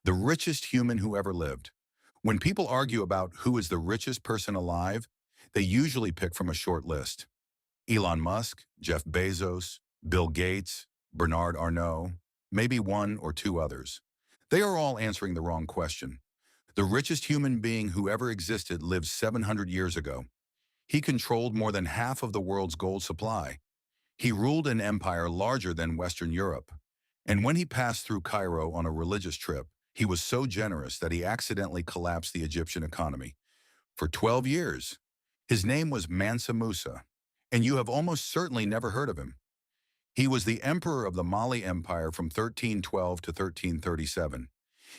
the richest human who ever lived. When people argue about who is the richest person alive, they usually pick from a short list. Elon Musk, Jeff Bezos, Bill Gates, Bernard Arnault, maybe one or two others. They are all answering the wrong question. The richest human being who ever existed lived 700 years ago. He controlled more than half of the world's gold supply. He ruled an empire larger than Western Europe. And when he passed through Cairo on a religious trip, he was so generous that he accidentally collapsed the Egyptian economy. For 12 years, his name was Mansa Musa, and you have almost certainly never heard of him. He was the emperor of the Mali Empire from 1312 to 1337.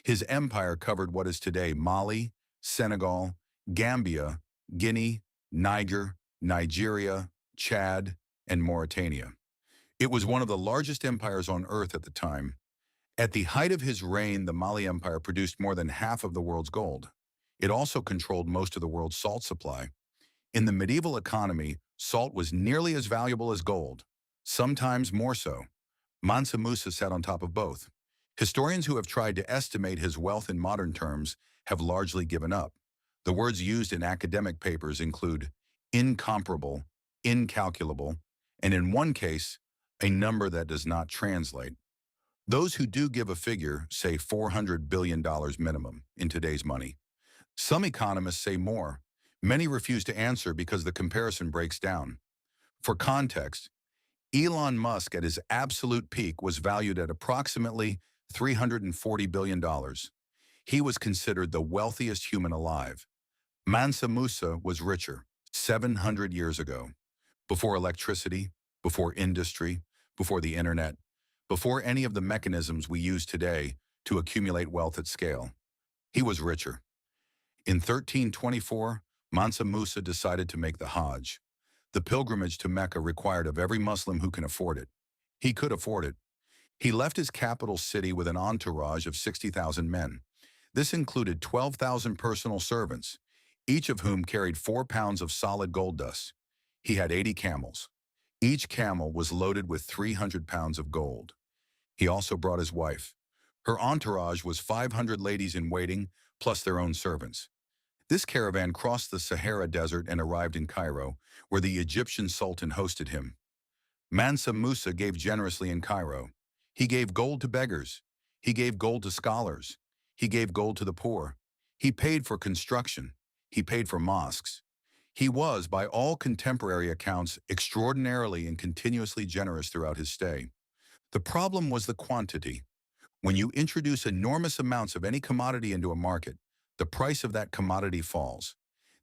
His empire covered what is today Mali, Senegal, Gambia, Guinea, Niger, Nigeria, Chad, and Mauritania. It was one of the largest empires on earth at the time. At the height of his reign, the Mali Empire produced more than half of the world's gold. It also controlled most of the world's salt supply. In the medieval economy, salt was nearly as valuable as gold, sometimes more so. Mansa Musa sat on top of both. Historians who have tried to estimate his wealth in modern terms have largely given up. The words used in academic papers include incomparable, incalculable, and in one case, a number that does not translate. Those who do give a figure say $400 billion minimum in today's money. Some economists say more. Many refuse to answer because the comparison breaks down. For context, Elon Musk at his absolute peak was valued at approximately $340 billion. He was considered the wealthiest human alive. Mansa Musa was richer 700 years ago, before electricity, before industry, before the internet, before any of the mechanisms we use today to accumulate wealth at scale. He was richer. In 1324, Mansa Musa decided to make the Hajj. The pilgrimage to Mecca required of every Muslim who can afford it. He could afford it. He left his capital city with an entourage of 60,000 men. This included 12,000 personal servants, each of whom carried 4 pounds of solid gold dust. He had 80 camels. Each camel was loaded with 300 pounds of gold. He also brought his wife. Her entourage was 500 ladies in waiting, plus their own servants. This caravan crossed the Sahara Desert and arrived in Cairo, where the Egyptian Sultan hosted him. Mansa Musa gave generously in Cairo. He gave gold to beggars. He gave gold to scholars. He gave gold to the poor. He paid for construction. He paid for mosques. He was, by all contemporary accounts, extraordinarily and continuously generous throughout his stay. The problem was the quantity. When you introduce enormous amounts of any commodity into a market, the price of that commodity falls.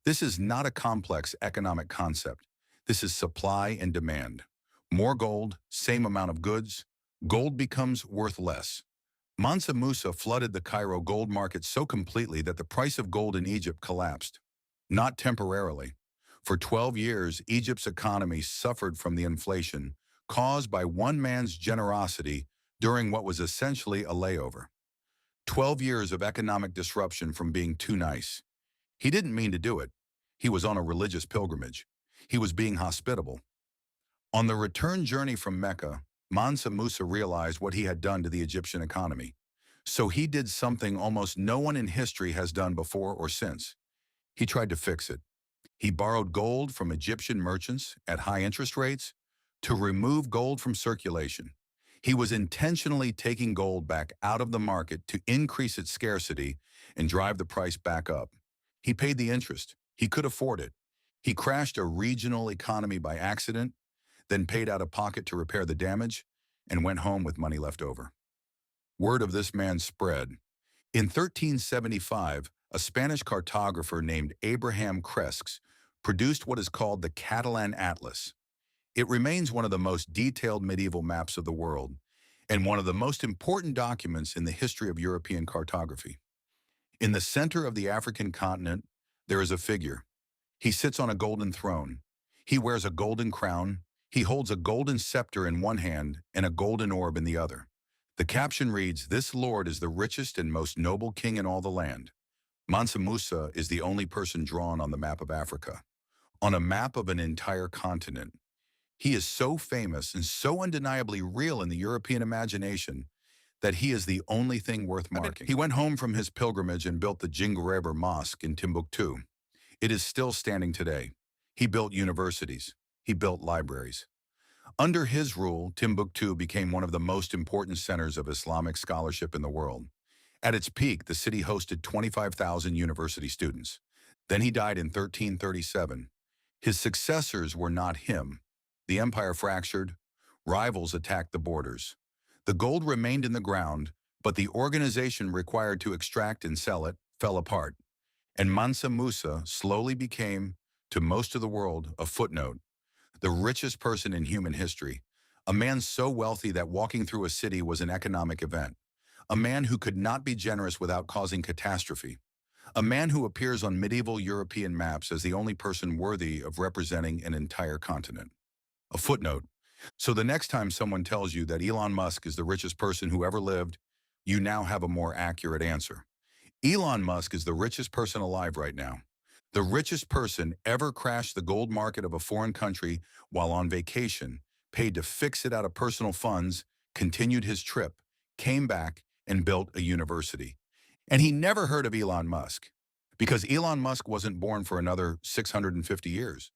This is not a complex economic concept. This is supply and demand. More gold, same amount of goods, gold becomes worth less. Mansa Musa flooded the Cairo gold market so completely that the price of gold in Egypt collapsed. Not temporarily. For 12 years, Egypt's economy suffered from the inflation caused by one man's generosity during what was essentially a layover. 12 years of economic disruption from being too nice. He didn't mean to do it. He was on a religious pilgrimage. He was being hospitable. On the return journey from Mecca, Mansa Musa realized what he had done to the Egyptian economy. So he did something almost no one in history has done before or since. He tried to fix it. He borrowed gold from Egyptian merchants at high interest rates to remove gold from circulation. He was intentionally taking gold back out of the market to increase its scarcity and drive the price back up. He paid the interest. He could afford it. He crashed a regional economy by accident, then paid out of pocket to repair the damage, and went home with money left over. Word of this man spread. In 1375, a Spanish cartographer named Abraham Cresques produced what is called the Catalan Atlas. It remains one of the most detailed medieval maps of the world and one of the most important documents in the history of European cartography. In the center of the African continent, there is a figure. He sits on a golden throne. He wears a golden crown. He holds a golden scepter in one hand and a golden orb in the other. The caption reads, "This lord is the richest and most noble king in all the land." Mansa Musa is the only person drawn on the map of Africa, on a map of an entire continent. He is so famous and so undeniably real in the European imagination that he is the only thing worth marking. He went home from his pilgrimage and built the Jingureber Mosque in Timbuktu. It is still standing today. He built universities. He built libraries. Under his rule, Timbuktu became one of the most important centers of Islamic scholarship in the world. At its peak, the city hosted 25,000 university students. Then he died in 1337. His successors were not him. The empire fractured. Rivals attacked the borders. The gold remained in the ground, but the organization required to extract and sell it fell apart. And Mansa Musa slowly became, to most of the world, a footnote, the richest person in human history, a man so wealthy that walking through a city was an economic event, a man who could not be generous without causing catastrophe, a man who appears on medieval European maps as the only person worthy of representing an entire continent. A footnote. So the next time someone tells you that Elon Musk is the richest person who ever lived, you now have a more accurate answer. Elon Musk is the richest person alive right now. The richest person ever crashed the gold market of a foreign country while on vacation, paid to fix it out of personal funds, continued his trip, came back, and built a university. And he never heard of Elon Musk, because Elon Musk wasn't born for another 650 years.